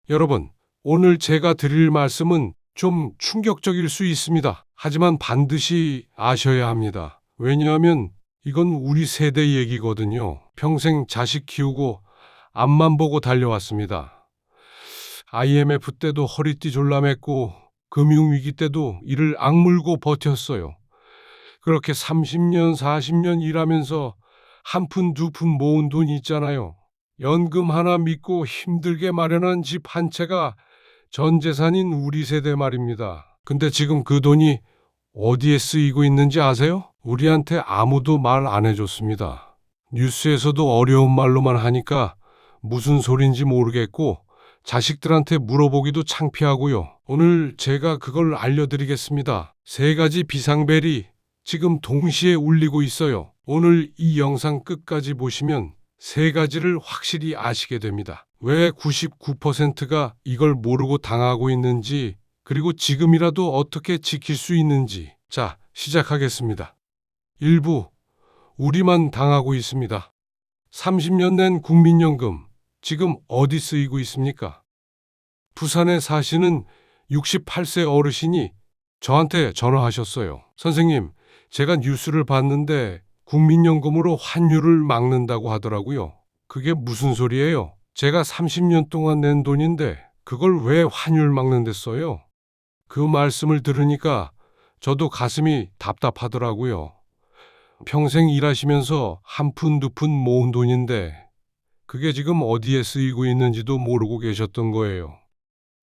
여러분, 오늘 제가 드릴 말씀은 좀 충격적일 수 있습니다. 하지만 반드시 아셔야 합니다. 왜냐하면 이건 우리 세대 얘기거든요. 평생 자식 키우고 앞만 보고 달려왔습니다. IMF 때도 허리띠 졸라맸고 금융위기 때도 이를 악물고 버텼어요. 그렇게 30년, 40년 일하면서 한 푼, 두 푼 모은 돈 있잖아요. 연금 하나 믿고 힘들게 마련한 집 한 채가 전 재산인 우리 세대 말입니다. 근데 지금 그 돈이 어디에 쓰이고 있는지 아세요? 우리한테 아무도 말 안 해줬습니다. 뉴스에서도 어려운 말로만 하니까 무슨 소린지 모르겠고 자식들한테 물어보기도 창피하고요. 오늘 제가 그걸 알려드리겠습니다. 세 가지 비상벨이 지금 동시에 울리고 있어요. 오늘 이 영상 끝까지 보시면 세 가지를 확실히 아시게 됩니다. 왜 99%가 이걸 모르고 당하고 있는지, 그리고 지금이라도 어떻게 지킬 수 있는지. 자, 시작하겠습니다. 일부, 우리만 당하고 있습니다. 30년 낸 국민연금, 지금 어디 쓰이고 있습니까? 부산에 사시는 68세 어르신이 저한테 전화하셨어요. 선생님, 제가 뉴스를 봤는데 국민연금으로 환율을 막는다고 하더라고요. 그게 무슨 소리예요? 제가 30년 동안 낸 돈인데 그걸 왜 환율 막는 데 써요? 그 말씀을 들으니까 저도 가슴이 답답하더라고요. 평생 일하시면서 한 푼 두 푼 모은 돈인데 그게 지금 어디에 쓰이고 있는지도 모르고 계셨던 거예요.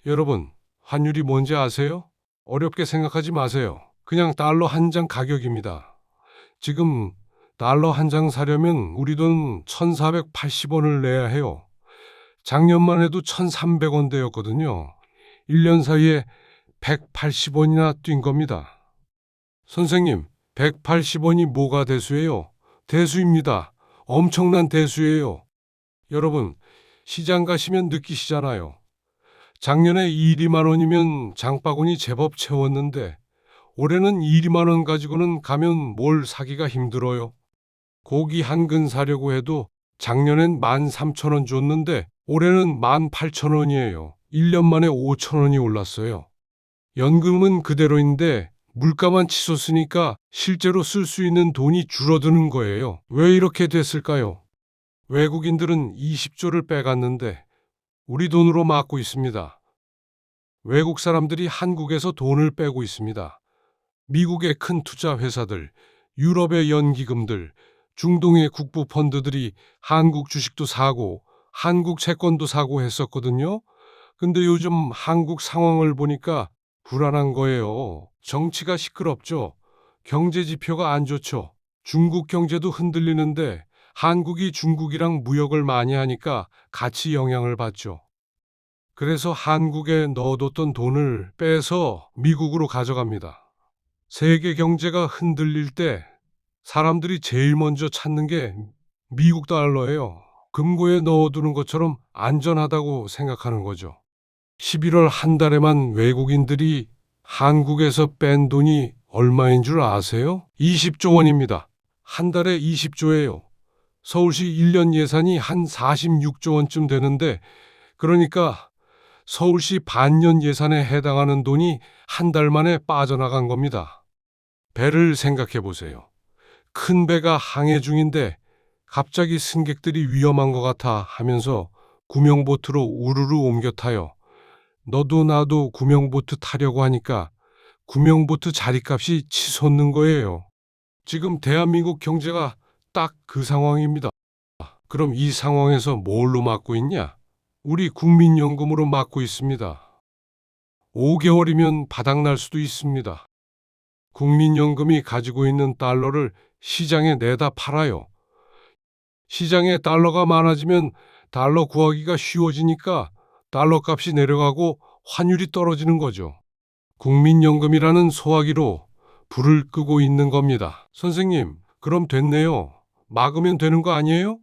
여러분, 환율이 뭔지 아세요? 어렵게 생각하지 마세요. 그냥 달러 한 장 가격입니다. 지금 달러 한 장 사려면 우리 돈 1,480원을 내야 해요. 작년만 해도 1,300원대였거든요. 1년 사이에 180원이나 뛴 겁니다. 선생님, 180원이 뭐가 대수예요? 대수입니다. 엄청난 대수예요. 여러분, 시장 가시면 느끼시잖아요. 작년에 2만 원이면 장바구니 제법 채웠는데 올해는 2만 원 가지고는 가면 뭘 사기가 힘들어요. 고기 한 근 사려고 해도 작년엔 13,000원 줬는데 올해는 18,000원이에요. 1년 만에 5,000원이 올랐어요. 연금은 그대로인데 물가만 치솟으니까 실제로 쓸 수 있는 돈이 줄어드는 거예요. 왜 이렇게 됐을까요? 외국인들은 20조를 빼갔는데 우리 돈으로 막고 있습니다. 외국 사람들이 한국에서 돈을 빼고 있습니다. 미국의 큰 투자 회사들, 유럽의 연기금들, 중동의 국부 펀드들이 한국 주식도 사고 한국 채권도 사고 했었거든요. 근데 요즘 한국 상황을 보니까 불안한 거예요. 정치가 시끄럽죠. 경제 지표가 안 좋죠. 중국 경제도 흔들리는데 한국이 중국이랑 무역을 많이 하니까 같이 영향을 받죠. 그래서 한국에 넣어뒀던 돈을 빼서 미국으로 가져갑니다. 세계 경제가 흔들릴 때 사람들이 제일 먼저 찾는 게 미국 달러예요. 금고에 넣어두는 것처럼 안전하다고 생각하는 거죠. 11월 한 달에만 외국인들이 한국에서 뺀 돈이 얼마인 줄 아세요? 20조 원입니다. 한 달에 20조예요. 서울시 1년 예산이 한 46조 원쯤 되는데 그러니까 서울시 반년 예산에 해당하는 돈이 한 달 만에 빠져나간 겁니다. 배를 생각해 보세요. 큰 배가 항해 중인데 갑자기 승객들이 위험한 것 같아 하면서 구명보트로 우르르 옮겨 타요. 너도 나도 구명보트 타려고 하니까 구명보트 자리값이 치솟는 거예요. 지금 대한민국 경제가 딱 그 상황입니다. 그럼 이 상황에서 뭘로 막고 있냐? 우리 국민연금으로 막고 있습니다. 5개월이면 바닥날 수도 있습니다. 국민연금이 가지고 있는 달러를 시장에 내다 팔아요. 시장에 달러가 많아지면 달러 구하기가 쉬워지니까 달러 값이 내려가고 환율이 떨어지는 거죠. 국민연금이라는 소화기로 불을 끄고 있는 겁니다. 선생님, 그럼 됐네요. 막으면 되는 거 아니에요?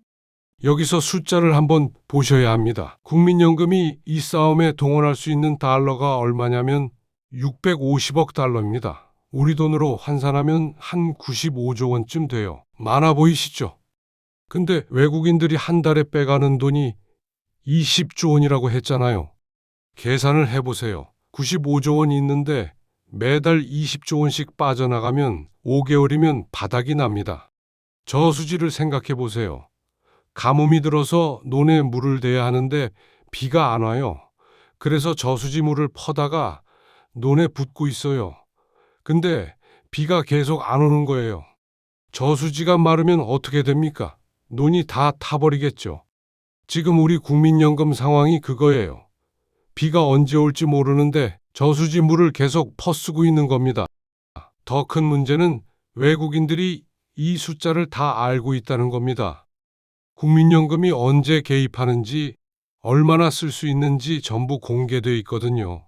여기서 숫자를 한번 보셔야 합니다. 국민연금이 이 싸움에 동원할 수 있는 달러가 얼마냐면 650억 달러입니다. 우리 돈으로 환산하면 한 95조 원쯤 돼요. 많아 보이시죠? 근데 외국인들이 한 달에 빼가는 돈이 20조 원이라고 했잖아요. 계산을 해보세요. 95조 원 있는데 매달 20조 원씩 빠져나가면 5개월이면 바닥이 납니다. 저수지를 생각해 보세요. 가뭄이 들어서 논에 물을 대야 하는데 비가 안 와요. 그래서 저수지 물을 퍼다가 논에 붓고 있어요. 근데 비가 계속 안 오는 거예요. 저수지가 마르면 어떻게 됩니까? 논이 다 타버리겠죠. 지금 우리 국민연금 상황이 그거예요. 비가 언제 올지 모르는데 저수지 물을 계속 퍼쓰고 있는 겁니다. 더 큰 문제는 외국인들이 이 숫자를 다 알고 있다는 겁니다. 국민연금이 언제 개입하는지, 얼마나 쓸 수 있는지 전부 공개되어 있거든요.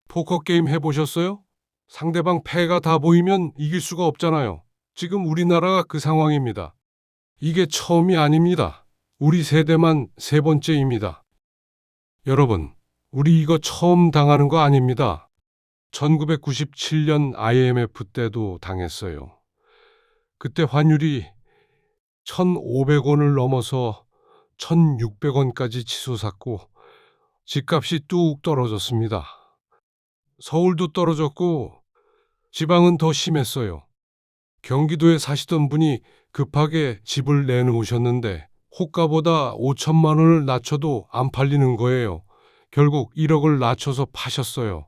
포커 게임 해보셨어요? 상대방 패가 다 보이면 이길 수가 없잖아요. 지금 우리나라가 그 상황입니다. 이게 처음이 아닙니다. 우리 세대만 세 번째입니다. 여러분, 우리 이거 처음 당하는 거 아닙니다. 1997년 IMF 때도 당했어요. 그때 환율이 1,500원을 넘어서 1,600원까지 치솟았고 집값이 뚝 떨어졌습니다. 서울도 떨어졌고 지방은 더 심했어요. 경기도에 사시던 분이 급하게 집을 내놓으셨는데 호가보다 5천만 원을 낮춰도 안 팔리는 거예요. 결국 1억을 낮춰서 파셨어요.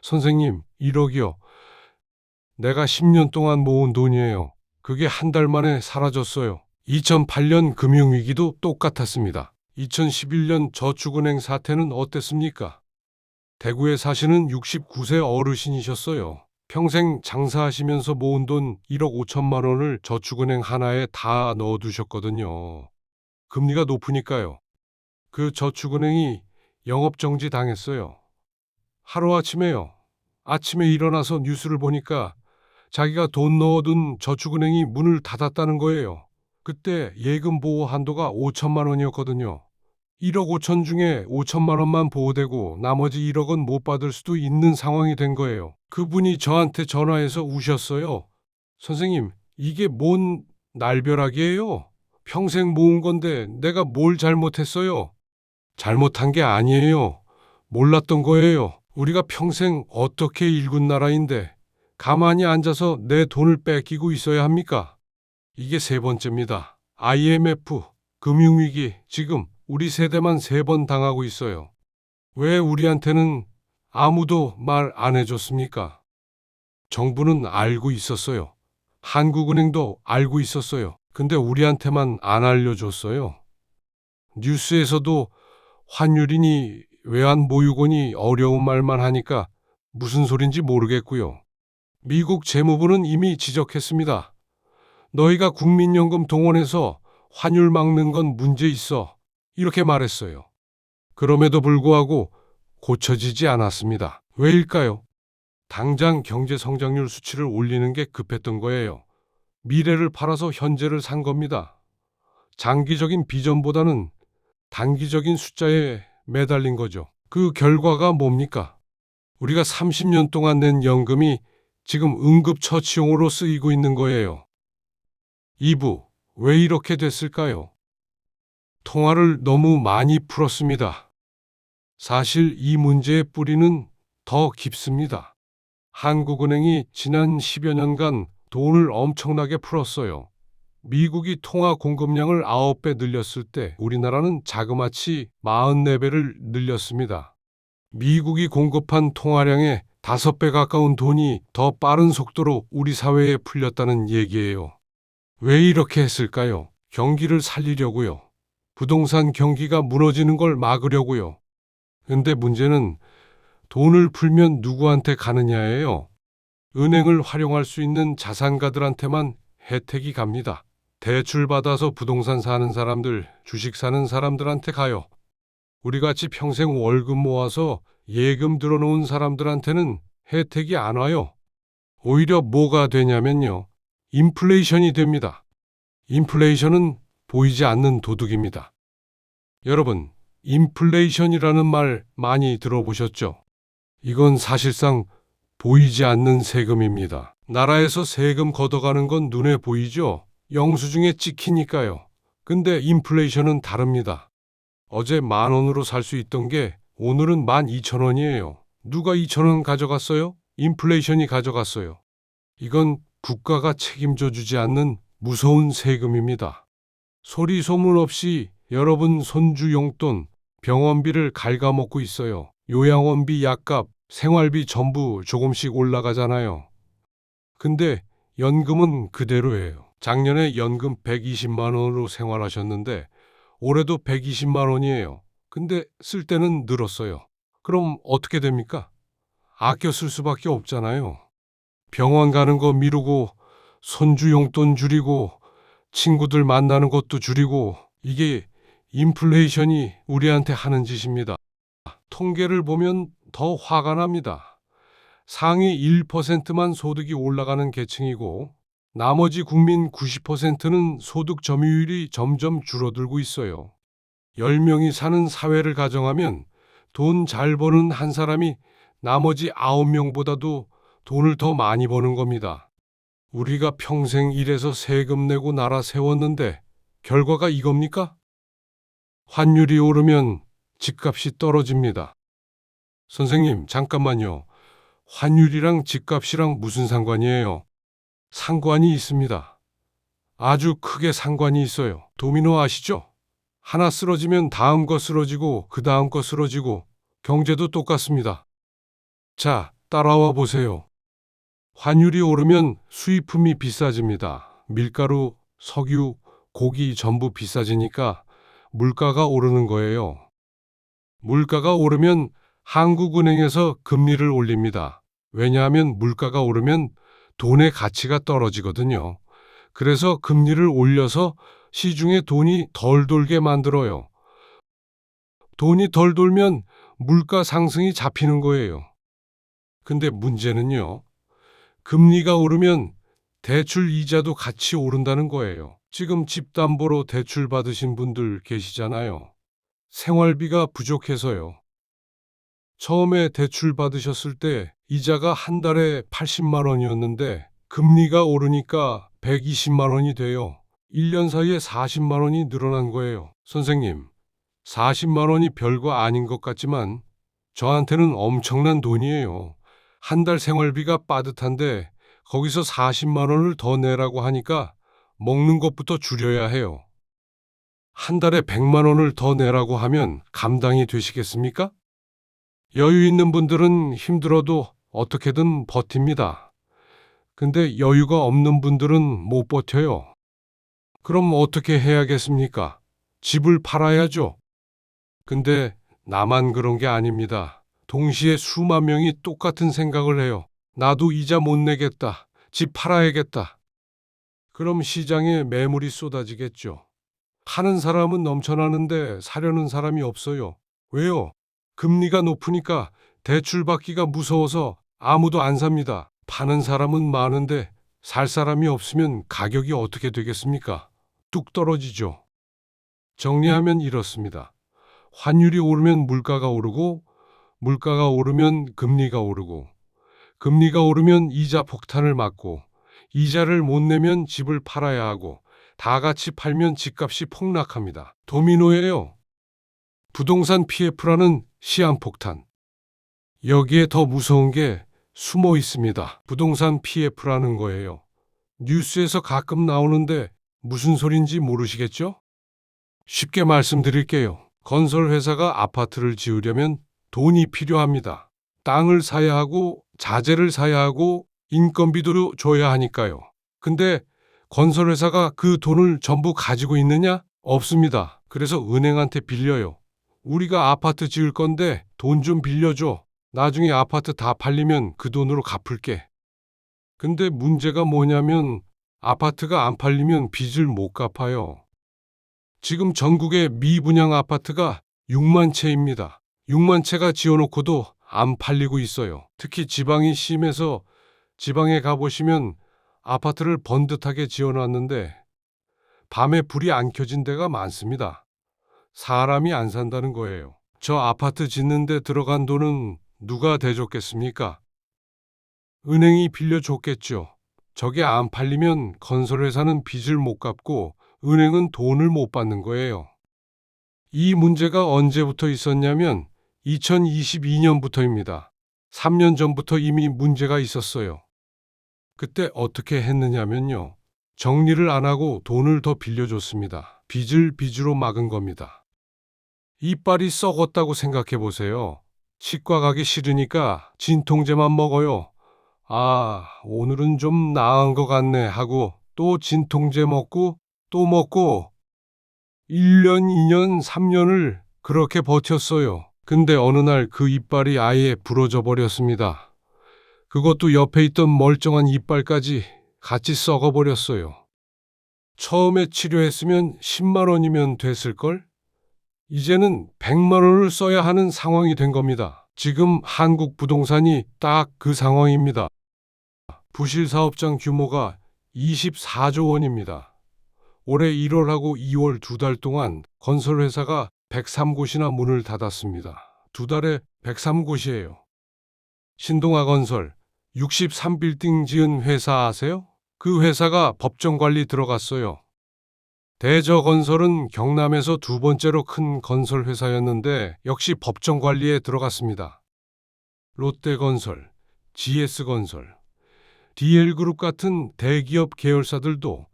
선생님, 1억이요. 내가 10년 동안 모은 돈이에요. 그게 한 달 만에 사라졌어요. 2008년 금융위기도 똑같았습니다. 2011년 저축은행 사태는 어땠습니까? 대구에 사시는 69세 어르신이셨어요. 평생 장사하시면서 모은 돈 1억 5천만 원을 저축은행 하나에 다 넣어두셨거든요. 금리가 높으니까요. 그 저축은행이 영업정지 당했어요. 하루아침에요. 아침에 일어나서 뉴스를 보니까 자기가 돈 넣어둔 저축은행이 문을 닫았다는 거예요. 그때 예금 보호 한도가 5천만 원이었거든요. 1억 5천 중에 5천만 원만 보호되고 나머지 1억은 못 받을 수도 있는 상황이 된 거예요. 그분이 저한테 전화해서 우셨어요. 선생님, 이게 뭔 날벼락이에요? 평생 모은 건데 내가 뭘 잘못했어요? 잘못한 게 아니에요. 몰랐던 거예요. 우리가 평생 어떻게 일군 나라인데 가만히 앉아서 내 돈을 뺏기고 있어야 합니까? 이게 세 번째입니다. IMF, 금융위기, 지금 우리 세대만 3번 당하고 있어요. 왜 우리한테는 아무도 말 안 해줬습니까? 정부는 알고 있었어요. 한국은행도 알고 있었어요. 근데 우리한테만 안 알려줬어요. 뉴스에서도 환율이니 외환보유고니 어려운 말만 하니까 무슨 소린지 모르겠고요. 미국 재무부는 이미 지적했습니다. 너희가 국민연금 동원해서 환율 막는 건 문제 있어. 이렇게 말했어요. 그럼에도 불구하고 고쳐지지 않았습니다. 왜일까요? 당장 경제 성장률 수치를 올리는 게 급했던 거예요. 미래를 팔아서 현재를 산 겁니다. 장기적인 비전보다는 단기적인 숫자에 매달린 거죠. 그 결과가 뭡니까? 우리가 30년 동안 낸 연금이 지금 응급처치용으로 쓰이고 있는 거예요. 2부, 왜 이렇게 됐을까요? 통화를 너무 많이 풀었습니다. 사실 이 문제의 뿌리는 더 깊습니다. 한국은행이 지난 10여 년간 돈을 엄청나게 풀었어요. 미국이 통화 공급량을 9배 늘렸을 때 우리나라는 자그마치 44배를 늘렸습니다. 미국이 공급한 통화량의 5배 가까운 돈이 더 빠른 속도로 우리 사회에 풀렸다는 얘기예요. 왜 이렇게 했을까요? 경기를 살리려고요. 부동산 경기가 무너지는 걸 막으려고요. 근데 문제는 돈을 풀면 누구한테 가느냐예요. 은행을 활용할 수 있는 자산가들한테만 혜택이 갑니다. 대출 받아서 부동산 사는 사람들, 주식 사는 사람들한테 가요. 우리같이 평생 월급 모아서 예금 들어놓은 사람들한테는 혜택이 안 와요. 오히려 뭐가 되냐면요. 인플레이션이 됩니다. 인플레이션은 보이지 않는 도둑입니다. 여러분, 인플레이션이라는 말 많이 들어보셨죠? 이건 사실상 보이지 않는 세금입니다. 나라에서 세금 걷어가는 건 눈에 보이죠? 영수증에 찍히니까요. 근데 인플레이션은 다릅니다. 어제 10,000원으로 살 수 있던 게 오늘은 12,000원이에요. 누가 2,000원 가져갔어요? 인플레이션이 가져갔어요. 이건 국가가 책임져 주지 않는 무서운 세금입니다. 소리 소문 없이 여러분 손주 용돈, 병원비를 갉아먹고 있어요. 요양원비, 약값, 생활비 전부 조금씩 올라가잖아요. 근데 연금은 그대로예요. 작년에 연금 120만 원으로 생활하셨는데 올해도 120만 원이에요. 근데 쓸 때는 늘었어요. 그럼 어떻게 됩니까? 아껴 쓸 수밖에 없잖아요. 병원 가는 거 미루고 손주 용돈 줄이고 친구들 만나는 것도 줄이고 이게 인플레이션이 우리한테 하는 짓입니다. 통계를 보면 더 화가 납니다. 상위 1%만 소득이 올라가는 계층이고 나머지 국민 90%는 소득 점유율이 점점 줄어들고 있어요. 10명이 사는 사회를 가정하면 돈 잘 버는 한 사람이 나머지 9명보다도 돈을 더 많이 버는 겁니다. 우리가 평생 일해서 세금 내고 나라 세웠는데 결과가 이겁니까? 환율이 오르면 집값이 떨어집니다. 선생님, 잠깐만요. 환율이랑 집값이랑 무슨 상관이에요? 상관이 있습니다. 아주 크게 상관이 있어요. 도미노 아시죠? 하나 쓰러지면 다음 거 쓰러지고 그 다음 거 쓰러지고 경제도 똑같습니다. 자, 따라와 보세요. 환율이 오르면 수입품이 비싸집니다. 밀가루, 석유, 고기 전부 비싸지니까 물가가 오르는 거예요. 물가가 오르면 한국은행에서 금리를 올립니다. 왜냐하면 물가가 오르면 돈의 가치가 떨어지거든요. 그래서 금리를 올려서 시중에 돈이 덜 돌게 만들어요. 돈이 덜 돌면 물가 상승이 잡히는 거예요. 근데 문제는요. 금리가 오르면 대출 이자도 같이 오른다는 거예요. 지금 집 담보로 대출 받으신 분들 계시잖아요. 생활비가 부족해서요. 처음에 대출 받으셨을 때 이자가 한 달에 80만 원이었는데 금리가 오르니까 120만 원이 돼요. 1년 사이에 40만 원이 늘어난 거예요. 선생님, 40만 원이 별거 아닌 것 같지만 저한테는 엄청난 돈이에요. 한 달 생활비가 빠듯한데 거기서 40만 원을 더 내라고 하니까 먹는 것부터 줄여야 해요. 한 달에 100만 원을 더 내라고 하면 감당이 되시겠습니까? 여유 있는 분들은 힘들어도 어떻게든 버팁니다. 근데 여유가 없는 분들은 못 버텨요. 그럼 어떻게 해야겠습니까? 집을 팔아야죠. 근데 나만 그런 게 아닙니다. 동시에 수만 명이 똑같은 생각을 해요. 나도 이자 못 내겠다. 집 팔아야겠다. 그럼 시장에 매물이 쏟아지겠죠. 파는 사람은 넘쳐나는데 사려는 사람이 없어요. 왜요? 금리가 높으니까 대출 받기가 무서워서 아무도 안 삽니다. 파는 사람은 많은데 살 사람이 없으면 가격이 어떻게 되겠습니까? 뚝 떨어지죠. 정리하면 이렇습니다. 환율이 오르면 물가가 오르고, 물가가 오르면 금리가 오르고, 금리가 오르면 이자 폭탄을 맞고, 이자를 못 내면 집을 팔아야 하고, 다 같이 팔면 집값이 폭락합니다. 도미노예요. 부동산 PF라는 시한폭탄. 여기에 더 무서운 게 숨어 있습니다. 부동산 PF라는 거예요. 뉴스에서 가끔 나오는데 무슨 소린지 모르시겠죠? 쉽게 말씀드릴게요. 건설회사가 아파트를 지으려면 돈이 필요합니다. 땅을 사야 하고 자재를 사야 하고 인건비도 줘야 하니까요. 근데 건설회사가 그 돈을 전부 가지고 있느냐? 없습니다. 그래서 은행한테 빌려요. 우리가 아파트 지을 건데 돈 좀 빌려줘. 나중에 아파트 다 팔리면 그 돈으로 갚을게. 근데 문제가 뭐냐면 아파트가 안 팔리면 빚을 못 갚아요. 지금 전국의 미분양 아파트가 6만 채입니다. 6만 채가 지어놓고도 안 팔리고 있어요. 특히 지방이 심해서 지방에 가보시면 아파트를 번듯하게 지어놨는데 밤에 불이 안 켜진 데가 많습니다. 사람이 안 산다는 거예요. 저 아파트 짓는데 들어간 돈은 누가 대줬겠습니까? 은행이 빌려줬겠죠. 저게 안 팔리면 건설회사는 빚을 못 갚고 은행은 돈을 못 받는 거예요. 이 문제가 언제부터 있었냐면 2022년부터입니다. 3년 전부터 이미 문제가 있었어요. 그때 어떻게 했느냐면요. 정리를 안 하고 돈을 더 빌려줬습니다. 빚을 빚으로 막은 겁니다. 이빨이 썩었다고 생각해 보세요. 치과 가기 싫으니까 진통제만 먹어요. 아, 오늘은 좀 나은 것 같네 하고 또 진통제 먹고 또 먹고 1년, 2년, 3년을 그렇게 버텼어요. 근데 어느 날 그 이빨이 아예 부러져 버렸습니다. 그것도 옆에 있던 멀쩡한 이빨까지 같이 썩어버렸어요. 처음에 치료했으면 10만 원이면 됐을걸? 이제는 100만 원을 써야 하는 상황이 된 겁니다. 지금 한국 부동산이 딱 그 상황입니다. 부실 사업장 규모가 24조 원입니다. 올해 1월하고 2월 2달 동안 건설회사가 103곳이나 문을 닫았습니다. 2달에 103곳이에요. 신동아 건설 63빌딩 지은 회사 아세요? 그 회사가 법정 관리 들어갔어요. 대저건설은 경남에서 두 번째로 큰 건설 회사였는데 역시 법정 관리에 들어갔습니다. 롯데건설, GS건설, DL그룹 같은 대기업 계열사들도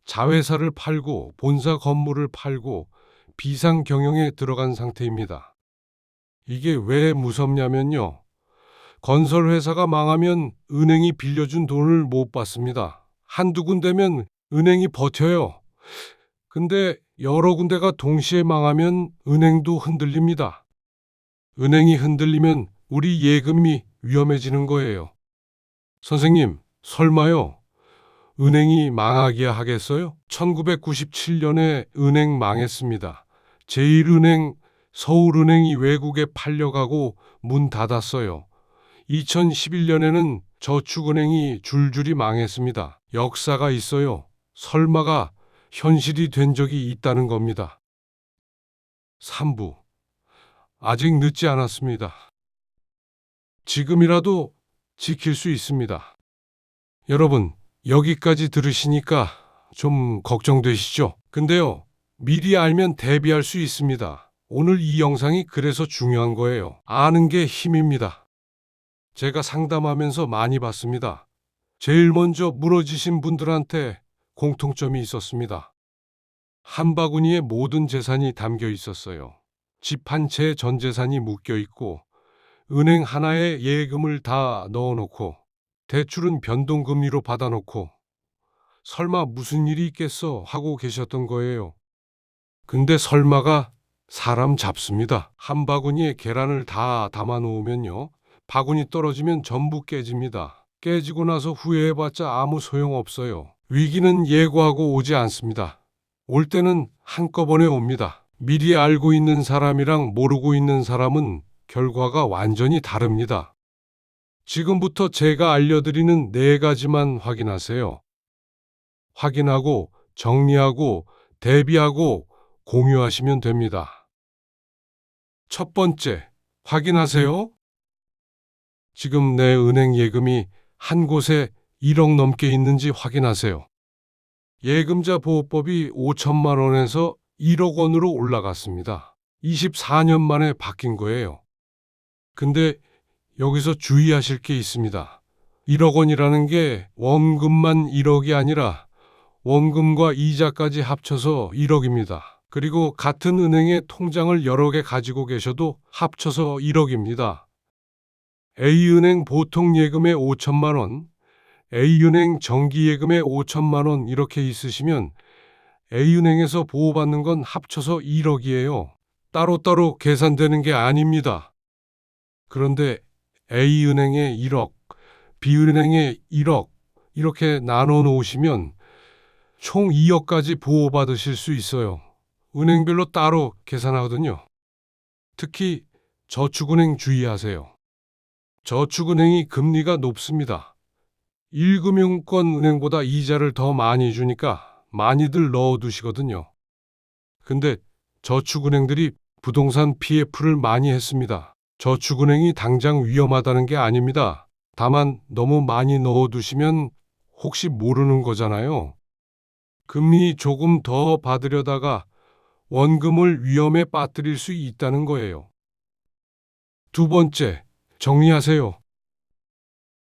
자회사를 팔고 본사 건물을 팔고 비상 경영에 들어간 상태입니다. 이게 왜 무섭냐면요. 건설회사가 망하면 은행이 빌려준 돈을 못 받습니다. 한두 군데면 은행이 버텨요. 근데 여러 군데가 동시에 망하면 은행도 흔들립니다. 은행이 흔들리면 우리 예금이 위험해지는 거예요. 선생님, 설마요? 은행이 망하기야 하겠어요? 1997년에 은행 망했습니다. 제1은행, 서울은행이 외국에 팔려가고 문 닫았어요. 2011년에는 저축은행이 줄줄이 망했습니다. 역사가 있어요. 설마가 현실이 된 적이 있다는 겁니다. 3부. 아직 늦지 않았습니다. 지금이라도 지킬 수 있습니다. 여러분, 여기까지 들으시니까 좀 걱정되시죠? 근데요, 미리 알면 대비할 수 있습니다. 오늘 이 영상이 그래서 중요한 거예요. 아는 게 힘입니다. 제가 상담하면서 많이 봤습니다. 제일 먼저 무너지신 분들한테 공통점이 있었습니다. 한 바구니에 모든 재산이 담겨 있었어요. 집 한 채에 전 재산이 묶여 있고 은행 하나에 예금을 다 넣어놓고 대출은 변동금리로 받아놓고 설마 무슨 일이 있겠어 하고 계셨던 거예요. 근데 설마가 사람 잡습니다. 한 바구니에 계란을 다 담아 놓으면요. 바구니 떨어지면 전부 깨집니다. 깨지고 나서 후회해봤자 아무 소용없어요. 위기는 예고하고 오지 않습니다. 올 때는 한꺼번에 옵니다. 미리 알고 있는 사람이랑 모르고 있는 사람은 결과가 완전히 다릅니다. 지금부터 제가 알려드리는 4가지만 확인하세요. 확인하고 정리하고 대비하고 공유하시면 됩니다. 첫 번째, 확인하세요. 지금 내 은행 예금이 한 곳에 1억 넘게 있는지 확인하세요. 예금자 보호법이 5천만 원에서 1억 원으로 올라갔습니다. 24년 만에 바뀐 거예요. 근데 여기서 주의하실 게 있습니다. 1억 원이라는 게 원금만 1억이 아니라 원금과 이자까지 합쳐서 1억입니다. 그리고 같은 은행의 통장을 여러 개 가지고 계셔도 합쳐서 1억입니다. A은행 보통 예금에 5천만 원, A은행 정기예금에 5천만 원 이렇게 있으시면 A은행에서 보호받는 건 합쳐서 1억이에요. 따로따로 계산되는 게 아닙니다. 그런데 A은행에 1억, B은행에 1억 이렇게 나눠 놓으시면 총 2억까지 보호받으실 수 있어요. 은행별로 따로 계산하거든요. 특히 저축은행 주의하세요. 저축은행이 금리가 높습니다. 1금융권 은행보다 이자를 더 많이 주니까 많이들 넣어두시거든요. 근데 저축은행들이 부동산 PF를 많이 했습니다. 저축은행이 당장 위험하다는 게 아닙니다. 다만 너무 많이 넣어두시면 혹시 모르는 거잖아요. 금리 조금 더 받으려다가 원금을 위험에 빠뜨릴 수 있다는 거예요. 두 번째, 정리하세요.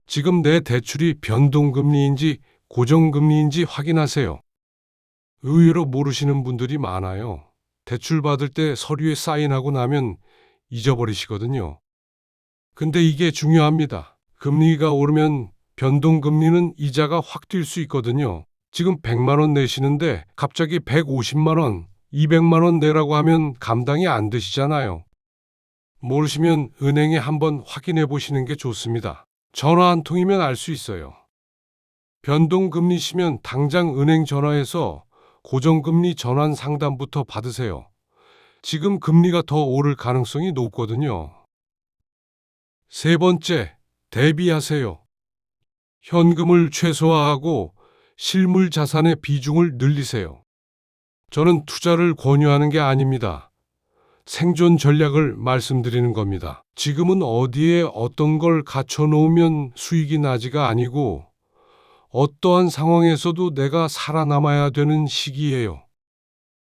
지금 내 대출이 변동금리인지 고정금리인지 확인하세요. 의외로 모르시는 분들이 많아요. 대출 받을 때 서류에 사인하고 나면 잊어버리시거든요. 근데 이게 중요합니다. 금리가 오르면 변동금리는 이자가 확 뛸 수 있거든요. 지금 100만 원 내시는데 갑자기 150만 원, 200만 원 내라고 하면 감당이 안 되시잖아요. 모르시면 은행에 한번 확인해 보시는 게 좋습니다. 전화 한 통이면 알 수 있어요. 변동금리시면 당장 은행 전화해서 고정금리 전환 상담부터 받으세요. 지금 금리가 더 오를 가능성이 높거든요. 세 번째, 대비하세요. 현금을 최소화하고 실물 자산의 비중을 늘리세요. 저는 투자를 권유하는 게 아닙니다. 생존 전략을 말씀드리는 겁니다. 지금은 어디에 어떤 걸 갖춰 놓으면 수익이 나지가 아니고 어떠한 상황에서도 내가 살아남아야 되는 시기예요.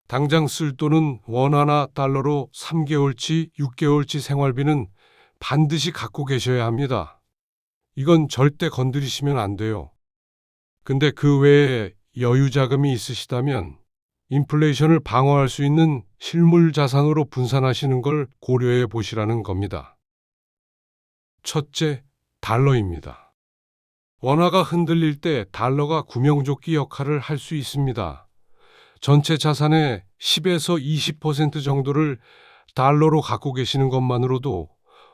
당장 쓸 돈은 원화나 달러로 3개월치, 6개월치 생활비는 반드시 갖고 계셔야 합니다. 이건 절대 건드리시면 안 돼요. 근데 그 외에 여유 자금이 있으시다면 인플레이션을 방어할 수 있는 실물 자산으로 분산하시는 걸 고려해 보시라는 겁니다. 첫째, 달러입니다. 원화가 흔들릴 때 달러가 구명조끼 역할을 할 수 있습니다. 전체 자산의 10에서 20% 정도를 달러로 갖고 계시는 것만으로도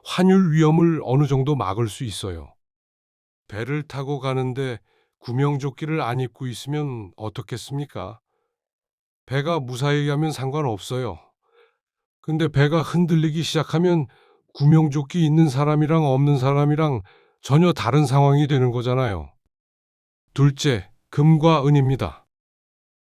환율 위험을 어느 정도 막을 수 있어요. 배를 타고 가는데 구명조끼를 안 입고 있으면 어떻겠습니까? 배가 무사히 가면 상관없어요. 근데 배가 흔들리기 시작하면 구명조끼 있는 사람이랑 없는 사람이랑 전혀 다른 상황이 되는 거잖아요. 둘째, 금과 은입니다.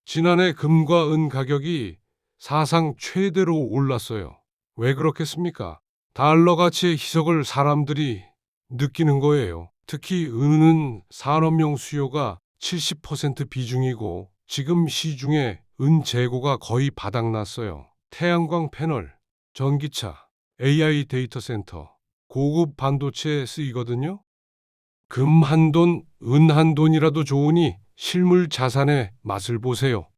지난해 금과 은 가격이 사상 최대로 올랐어요. 왜 그렇겠습니까? 달러 가치의 희석을 사람들이 느끼는 거예요. 특히 은은 산업용 수요가 70% 비중이고 지금 시중에 은 재고가 거의 바닥났어요. 태양광 패널, 전기차, AI 데이터 센터, 고급 반도체에 쓰이거든요. 금 한 돈, 은 한 돈이라도 좋으니 실물 자산의 맛을 보세요.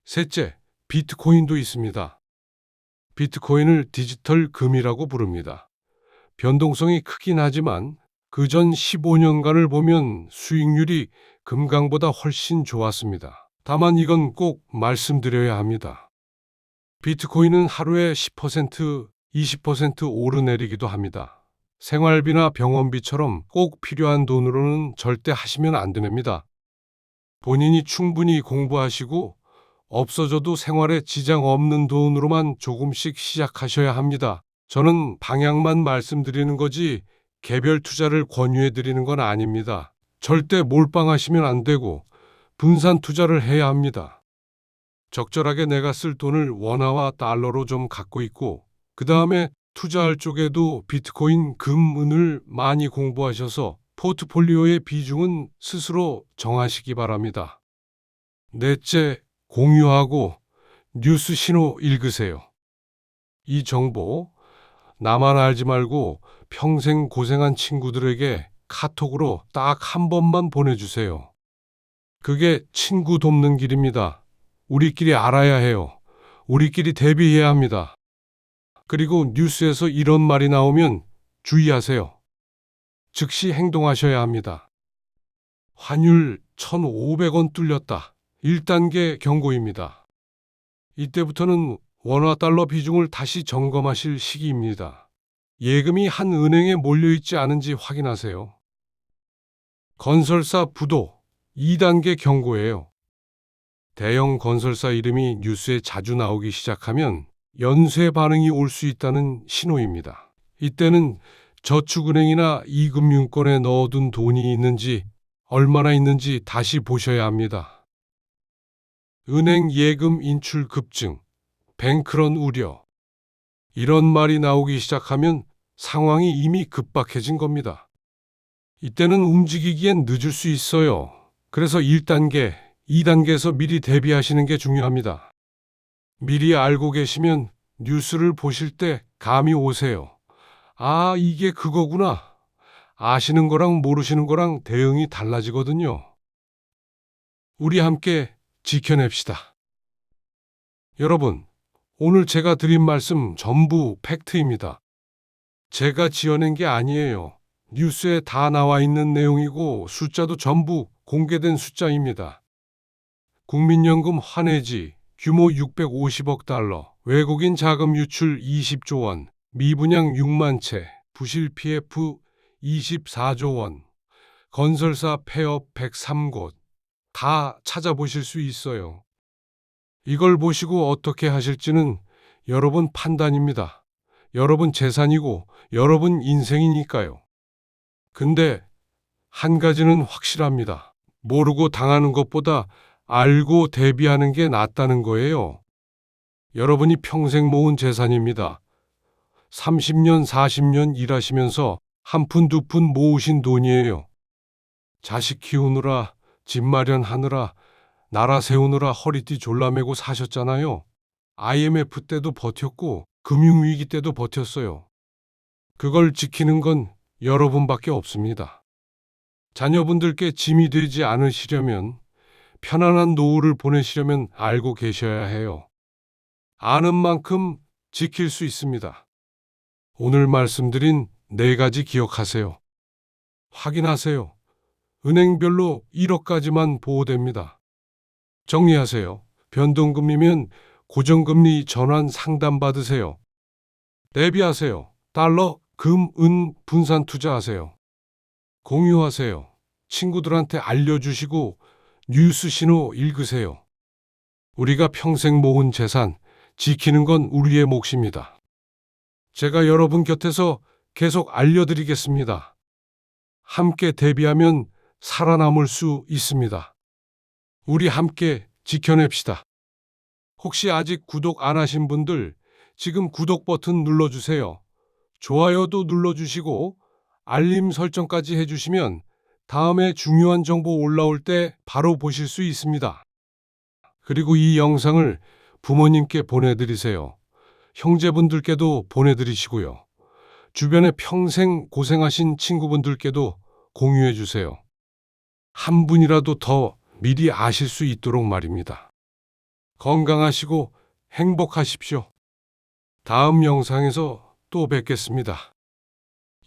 셋째, 비트코인도 있습니다. 비트코인을 디지털 금이라고 부릅니다. 변동성이 크긴 하지만 그전 15년간을 보면 수익률이 금강보다 훨씬 좋았습니다. 다만 이건 꼭 말씀드려야 합니다. 비트코인은 하루에 10%, 20% 오르내리기도 합니다. 생활비나 병원비처럼 꼭 필요한 돈으로는 절대 하시면 안 됩니다. 본인이 충분히 공부하시고 없어져도 생활에 지장 없는 돈으로만 조금씩 시작하셔야 합니다. 저는 방향만 말씀드리는 거지 개별 투자를 권유해 드리는 건 아닙니다. 절대 몰빵하시면 안 되고 분산 투자를 해야 합니다. 적절하게 내가 쓸 돈을 원화와 달러로 좀 갖고 있고 그 다음에 투자할 쪽에도 비트코인, 금, 은을 많이 공부하셔서 포트폴리오의 비중은 스스로 정하시기 바랍니다. 넷째, 공유하고 뉴스 신호 읽으세요. 이 정보 나만 알지 말고 평생 고생한 친구들에게 카톡으로 딱 한 번만 보내주세요. 그게 친구 돕는 길입니다. 우리끼리 알아야 해요. 우리끼리 대비해야 합니다. 그리고 뉴스에서 이런 말이 나오면 주의하세요. 즉시 행동하셔야 합니다. 환율 1,500원 뚫렸다. 1단계 경고입니다. 이때부터는 원화 달러 비중을 다시 점검하실 시기입니다. 예금이 한 은행에 몰려있지 않은지 확인하세요. 건설사 부도 2단계 경고예요. 대형 건설사 이름이 뉴스에 자주 나오기 시작하면 연쇄 반응이 올 수 있다는 신호입니다. 이때는 저축은행이나 이금융권에 넣어둔 돈이 있는지 얼마나 있는지 다시 보셔야 합니다. 은행 예금 인출 급증, 뱅크런 우려. 이런 말이 나오기 시작하면 상황이 이미 급박해진 겁니다. 이때는 움직이기엔 늦을 수 있어요. 그래서 1단계, 2단계에서 미리 대비하시는 게 중요합니다. 미리 알고 계시면 뉴스를 보실 때 감이 오세요. 아, 이게 그거구나. 아시는 거랑 모르시는 거랑 대응이 달라지거든요. 우리 함께 지켜냅시다. 여러분, 오늘 제가 드린 말씀 전부 팩트입니다. 제가 지어낸 게 아니에요. 뉴스에 다 나와 있는 내용이고 숫자도 전부 공개된 숫자입니다. 국민연금 환해지 규모 650억 달러, 외국인 자금 유출 20조 원, 미분양 6만 채, 부실 PF 24조 원, 건설사 폐업 103곳, 다 찾아보실 수 있어요. 이걸 보시고 어떻게 하실지는 여러분 판단입니다. 여러분 재산이고 여러분 인생이니까요. 근데 한 가지는 확실합니다. 모르고 당하는 것보다 알고 대비하는 게 낫다는 거예요. 여러분이 평생 모은 재산입니다. 30년, 40년 일하시면서 한 푼, 두 푼 모으신 돈이에요. 자식 키우느라, 집 마련하느라, 나라 세우느라 허리띠 졸라매고 사셨잖아요. IMF 때도 버텼고, 금융위기 때도 버텼어요. 그걸 지키는 건 여러분밖에 없습니다. 자녀분들께 짐이 되지 않으시려면, 편안한 노후를 보내시려면 알고 계셔야 해요. 아는 만큼 지킬 수 있습니다. 오늘 말씀드린 4가지 기억하세요. 확인하세요. 은행별로 1억까지만 보호됩니다. 정리하세요. 변동금리면 고정금리 전환 상담 받으세요. 대비하세요. 달러, 금, 은 분산 투자하세요. 공유하세요. 친구들한테 알려주시고 뉴스 신호 읽으세요. 우리가 평생 모은 재산 지키는 건 우리의 몫입니다. 제가 여러분 곁에서 계속 알려드리겠습니다. 함께 대비하면 살아남을 수 있습니다. 우리 함께 지켜냅시다. 혹시 아직 구독 안 하신 분들 지금 구독 버튼 눌러주세요. 좋아요도 눌러주시고 알림 설정까지 해주시면 다음에 중요한 정보 올라올 때 바로 보실 수 있습니다. 그리고 이 영상을 부모님께 보내드리세요. 형제분들께도 보내드리시고요. 주변에 평생 고생하신 친구분들께도 공유해 주세요. 한 분이라도 더 미리 아실 수 있도록 말입니다. 건강하시고 행복하십시오. 다음 영상에서 또 뵙겠습니다.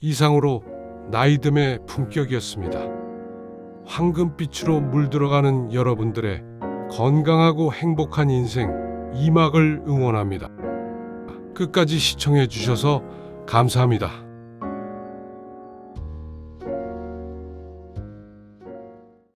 이상으로 나이듦의 품격이었습니다. 황금빛으로 물들어가는 여러분들의 건강하고 행복한 인생 이막을 응원합니다. 끝까지 시청해 주셔서 감사합니다.